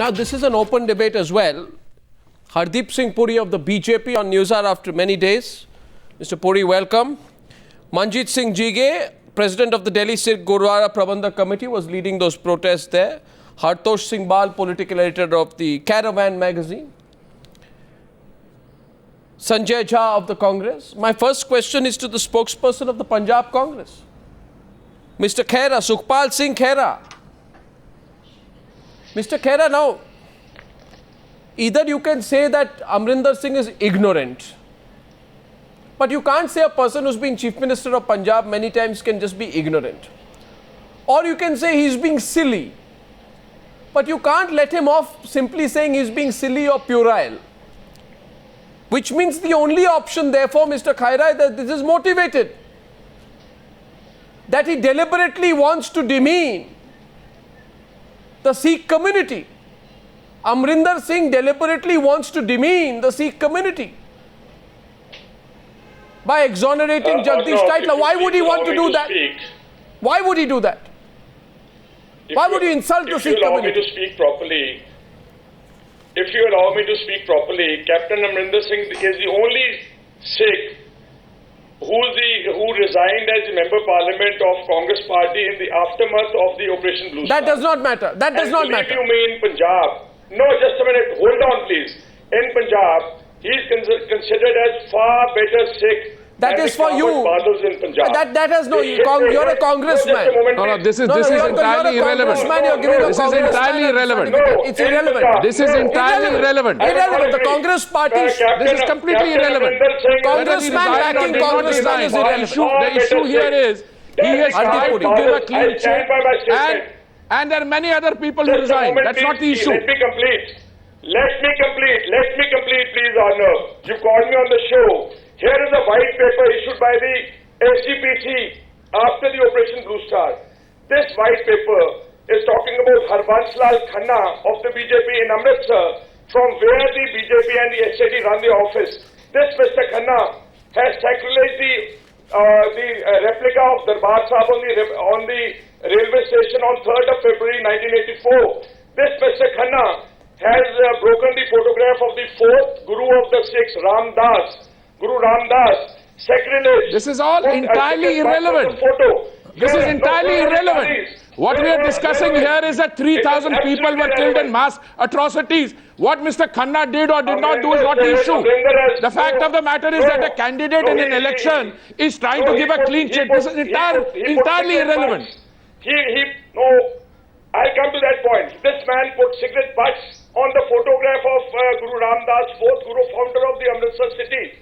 Now, this is an open debate as well. Hardeep Singh Puri of the BJP on Newshour after many days. Mr. Puri, welcome. Manjit Singh Jige, President of the Delhi Sikh Gurdwara Prabandhak Committee, was leading those protests there. Hartosh Singh Bal, political editor of the Caravan magazine. Sanjay Jha of the Congress. My first question is to the spokesperson of the Punjab Congress, Mr. Khera, Sukhpal Singh Khera. Mr. Khera, now, either you can say that Amrinder Singh is ignorant, but you can't say a person who's been Chief Minister of Punjab many times can just be ignorant. Or you can say he's being silly, but you can't let him off simply saying he's being silly or puerile. Which means the only option therefore, Mr. Khera, is that this is motivated. That he deliberately wants to demean the Sikh community. Amrinder Singh deliberately wants to demean the Sikh community by exonerating Jagdish Titler. Why would he want to do that? Why would he do that? Why would he insult the Sikh community? If you allow me to speak properly, Captain Amrinder Singh is the only Sikh who resigned as a member parliament of Congress party in the aftermath of the Operation Blue Star. That does not matter. That does not matter. You mean Punjab? No, just a minute. Hold on, please. In Punjab, he is considered as far better Sikh. That is for you. That has no. You're a congressman. No, this is entirely irrelevant. This is entirely irrelevant. It's irrelevant. This is entirely irrelevant. Irrelevant. The Congress party. This is completely irrelevant. Congressman backing congressman is irrelevant. The issue here is he has tried to give a clean check, and there are many other people who resigned. That's not the issue. Let me complete, please, Arnav. You called me on the show. Here is a white paper issued by the SGPC after the Operation Blue Star. This white paper is talking about Harbansh Lal Khanna of the BJP in Amritsar, from where the BJP and the SAD run the office. This Mr. Khanna has sacrileged the replica of Darbar Sahib on the railway station on 3rd of February 1984. This Mr. Khanna has broken the photograph of the fourth Guru of the Sikhs, Guru Ramdas, sacrilege. This is all entirely irrelevant. This is entirely irrelevant. What we are discussing here is that 3,000 people were killed in mass atrocities. What Mr. Khanna did or did not do is not the issue. The fact of the matter is that a candidate in an election is trying to give a clean check. This is entirely irrelevant. I'll come to that point. This man put cigarette butts on the photograph of Guru Ramdas, fourth Guru, founder of the Amritsar city.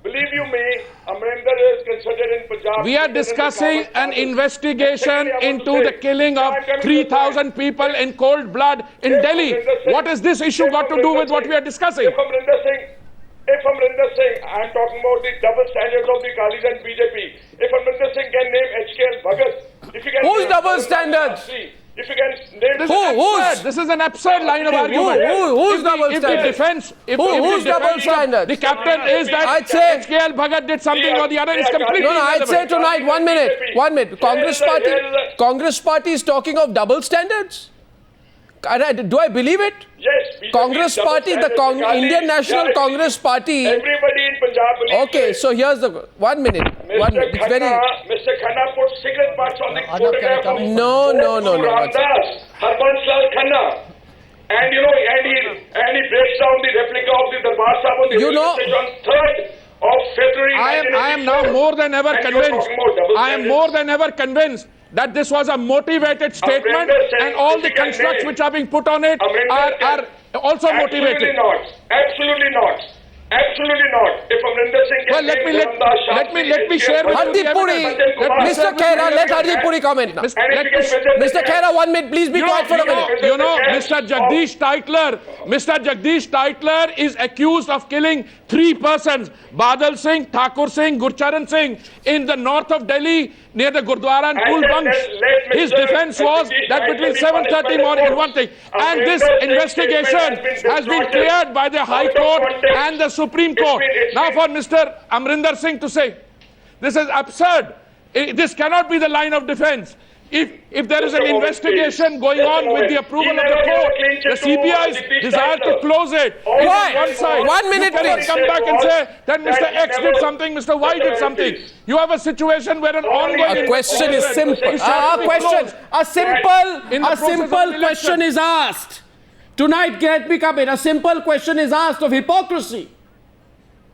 Believe you me, Amrinder is considered in Punjab. We are discussing an investigation into the killing of 3,000 people in cold blood in Delhi. What has this issue got to do with what we are discussing? If Amrinder Singh, I am talking about the double standards of the Akalis and BJP. If Amrinder Singh can name HKL Bhagat, whose double standards? If you can name this is an absurd line of argument. Who's double standards? Who's double standards? The captain is that HKL Bhagat did something or the other is completely irrelevant. I'd say tonight, 1 minute. Congress party is talking of double standards. Do I believe it? Yes. Congress party, the Indian National Congress Party. Everybody in Punjab believes. Okay, so here's the 1 minute. Mr. Khanna put cigarette butts on the photograph of No. Harbansh Lal Khanna. And you know, and he breaks down the replica of the Darbar Sahib on the station on 3rd of February. I am now more than ever convinced. I am more than ever convinced that this was a motivated statement, and all the constructs which are being put on it are also motivated. Absolutely not. If Amrinder Singh can let me share with Hardeep Puri, Mr. Khera, let Hardeep Puri comment now. Mr. Khera, 1 minute, please be quiet for a minute. You know, Mr. Jagdish Titler is accused of killing 3 persons, Badal Singh, Thakur Singh, Gurcharan Singh, in the north of Delhi near the Gurdwara and Pul Bunch. His defense was that between 7:30 morning and 1 thing. And this investigation has been cleared by the High Court and the Supreme Court. Now for Mr. Amrinder Singh to say, this is absurd. This cannot be the line of defense. If there is an Mr. Mohan, investigation please. going Mr. on with Mohan, the approval he of the never gave a court, clean the chit to CBI's Jagdish desire to Thakur. close it All is Why? on one side. One minute, You cannot please. come back and say that Mr. That he X did never- something, Mr. Y did Mr. something. Please. You have a situation where an ongoing A question is simple. It shall A be question. closed. A simple. In the A process of simple election. question is asked. Tonight, let me come in. A simple question is asked of hypocrisy,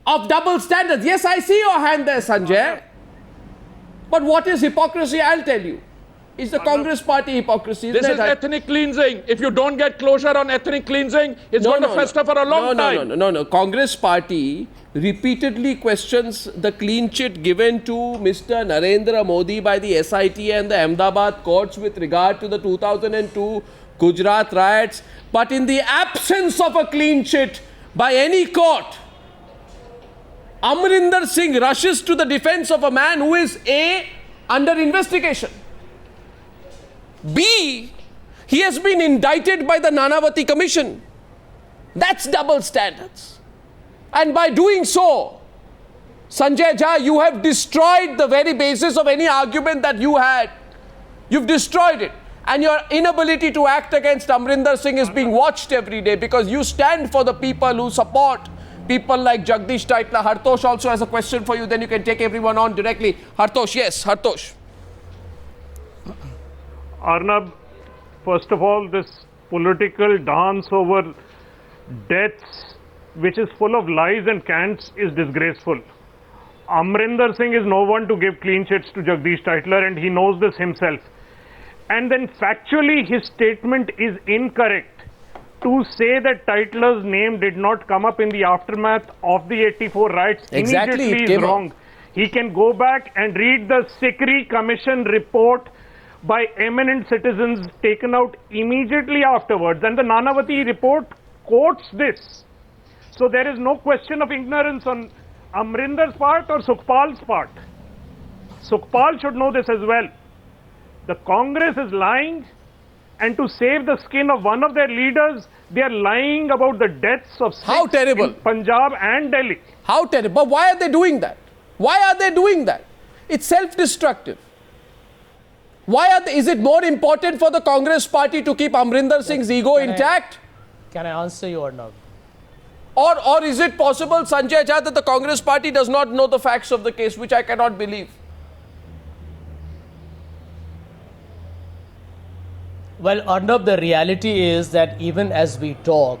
of double standards. Yes, I see your hand there, Sanjay. But what is hypocrisy? I'll tell you. It's the Congress Party hypocrisy. This isn't is it? ethnic cleansing. If you don't get closure on ethnic cleansing, it's going to fester for a long time. No. Congress Party repeatedly questions the clean chit given to Mr. Narendra Modi by the SIT and the Ahmedabad courts with regard to the 2002 Gujarat riots. But in the absence of a clean chit by any court, Amrinder Singh rushes to the defense of a man who is A, under investigation. B, he has been indicted by the Nanavati Commission. That's double standards. And by doing so, Sanjay Jha, you have destroyed the very basis of any argument that you had. You've destroyed it. And your inability to act against Amrinder Singh is being watched every day because you stand for the people who support people like Jagdish Taitla. Hartosh also has a question for you, then you can take everyone on directly. Hartosh, yes, Hartosh. Arnab, first of all, this political dance over deaths, which is full of lies and cants, is disgraceful. Amrinder Singh is no one to give clean chits to Jagdish Taitler, and he knows this himself. And then factually, his statement is incorrect. To say that Taitler's name did not come up in the aftermath of the 84 riots Exactly, it immediately is came up. wrong. He can go back and read the Sikri Commission report by eminent citizens taken out immediately afterwards, and the Nanavati report quotes this. So there is no question of ignorance on Amrinder's part or Sukhpal's part. Sukhpal should know this as well. The Congress is lying, and to save the skin of one of their leaders, they are lying about the deaths of How Sikhs terrible. in Punjab and Delhi. How terrible. But why are they doing that? Why are they doing that? It's self-destructive. Why are they, is it more important for the Congress Party to keep Amrinder Singh's ego intact? Can I answer you or not? Or is it possible, Sanjay Jha, that the Congress Party does not know the facts of the case, which I cannot believe? Well, Arnab, the reality is that even as we talk,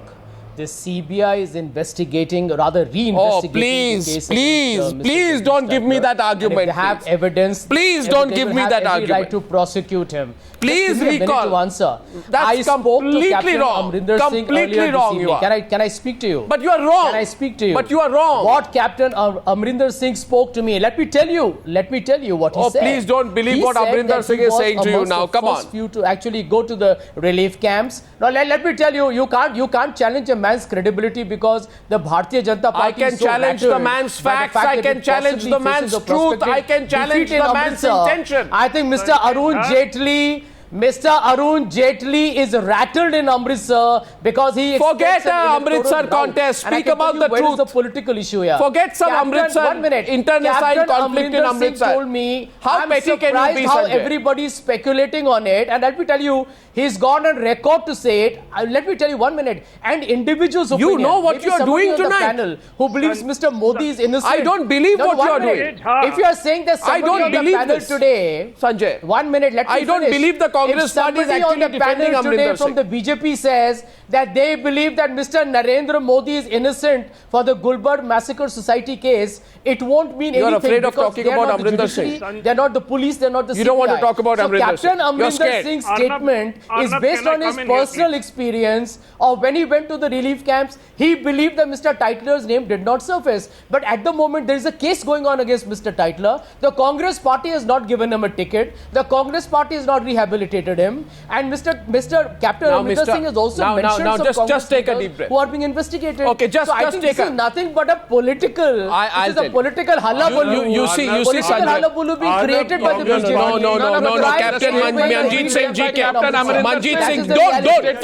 the CBI is investigating, rather reinvestigating Oh, the please, case please, against, Mr. please Jagdish don't give me Thakur. that And argument, if they have please. evidence, Please don't they give will me have that every argument. right to prosecute him. Please Just give me a minute recall. to answer. That's I spoke to completely Captain wrong. Amrinder Singh Completely earlier wrong this you evening. are. Can I speak to you? But you are wrong. Can I speak to you? But you are wrong. What Captain Amrinder Singh spoke to me. Let me tell you what he Oh, said. please don't believe He what said Amrinder that Singh he is was saying to you amongst now. the Come first on. few to actually go to the relief camps. Now let me tell you, you can't challenge a man's credibility because the Bharatiya Janata Party I can is so challenge the rattled man's by the facts, fact I that can it challenge possibly the faces man's a truth, prospective I can challenge defeat in the man's Amritsar. intention. I think Mr. Arun Jaitley is rattled in Amritsar because he Forget expects an the Amritsar electoral rout. contest. And I Speak can tell about you the where is truth. the political issue here. Forget some Amritsar one minute. internecine Captain conflict in Amrinder Singh Amritsar. told me, How I'm petty can you surprised be, how Sanjay? everybody is speculating on it. And let me tell you, he's gone on record to say it. Let me tell you 1 minute. And individuals' You opinion. know what Maybe you are somebody doing on the tonight. panel who believes Mr. Modi is innocent. I don't believe No, what one you are minute. doing. If you are saying that I somebody don't on the believe panel this. today, Sanjay, 1 minute, let me I don't finish. believe the Congress If party is somebody on actually the panel defending today Amrinder from Singh. the BJP says that they believe that Mr. Narendra Modi is innocent for the Gulbarg Massacre Society case, it won't mean You are anything afraid of because talking they are about not the Amrinder judiciary, Singh. they are not the police, they are not the You don't want to CBI. talk about so Amrinder Captain Singh. You're Amrinder scared. Singh's Arnab, statement is Arnab, based can I on his come in here, personal please? experience of when he went to the relief camps, he believed that Mr. Tytler's name did not surface. But at the moment, there is a case going on against Mr. Tytler. The Congress party has not given him a ticket. The Congress party is not rehabilitated. rehabilitated him, and Mr. Captain Now, Amrinder Mr. Singh has also now, mentioned now, some just Congress take a leaders deep breath. who are being investigated. Okay, just I think take this a- is nothing but a political. I'll this is tell a you. political hullabaloo. You see, political Sanjay. hullabaloo being created by the BJP. No, Captain Manjeet Singh ji, Captain Amrinder Manjeet Singh. Singh, That is the don't. reality.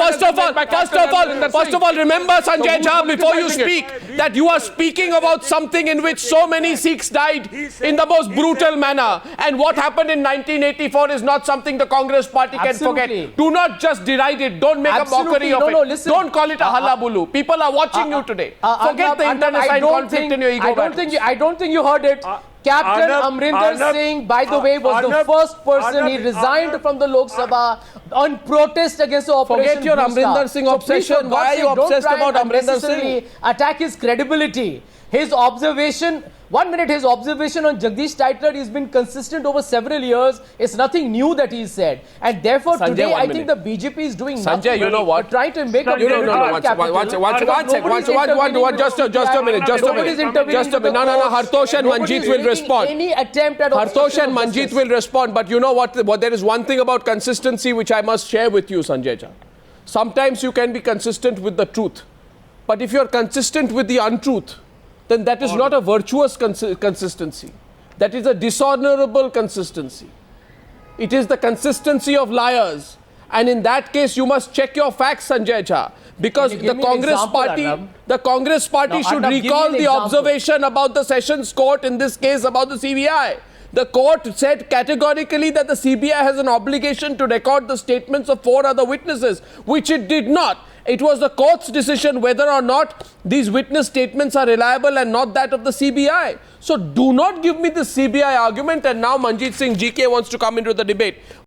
First of all, remember, Sanjay who Jha, is before you criticizing speak, that you are speaking about something in which so many Sikhs died in the most brutal manner. And what happened in 1984 is not something the Congress party can Absolutely. forget. Do not just deride it. Don't make Absolutely. a mockery of No, it. no, listen. Don't call it a hullabaloo. People are watching you today. Forget the internecine conflict in your ego battles. I don't think you heard it. Captain Amrinder Singh, by the way, was the first person. He resigned from the Lok Sabha on protest against the Operation Forget your Blue Star. Amrinder Singh So obsession. please, for Why are God's you sake, don't obsessed try about and Amrinder unnecessarily attack his credibility. His observation, 1 minute, his observation on Jagdish Titler has been consistent over several years. It's nothing new that he said. And therefore, Sanjay, today, 1 I think minute. the BJP is doing Sanjay, nothing. you know what? But trying to make a Just a minute. No, Nobody's a minute. No, Hartosh and Manjeet will respond. Any attempt at Hartosh and Manjeet will respond. But you know what? There is one thing about consistency which I must share with you, Sanjay Jha. Sometimes you can be consistent with the truth. But if you're consistent with the untruth, then that is not a virtuous consistency. That is a dishonorable consistency. It is the consistency of liars. And in that case, you must check your facts, Sanjay Jha. Because Can you the give me an Congress example, party, Arnab? the Congress party No, should Arnab, give me recall an the example. observation about the Sessions Court in this case about the CBI. The court said categorically that the CBI has an obligation to record the statements of 4 other witnesses, which it did not. It was the court's decision whether or not these witness statements are reliable and not that of the CBI. So do not give me the CBI argument, and now Manjeet Singh GK wants to come into the debate.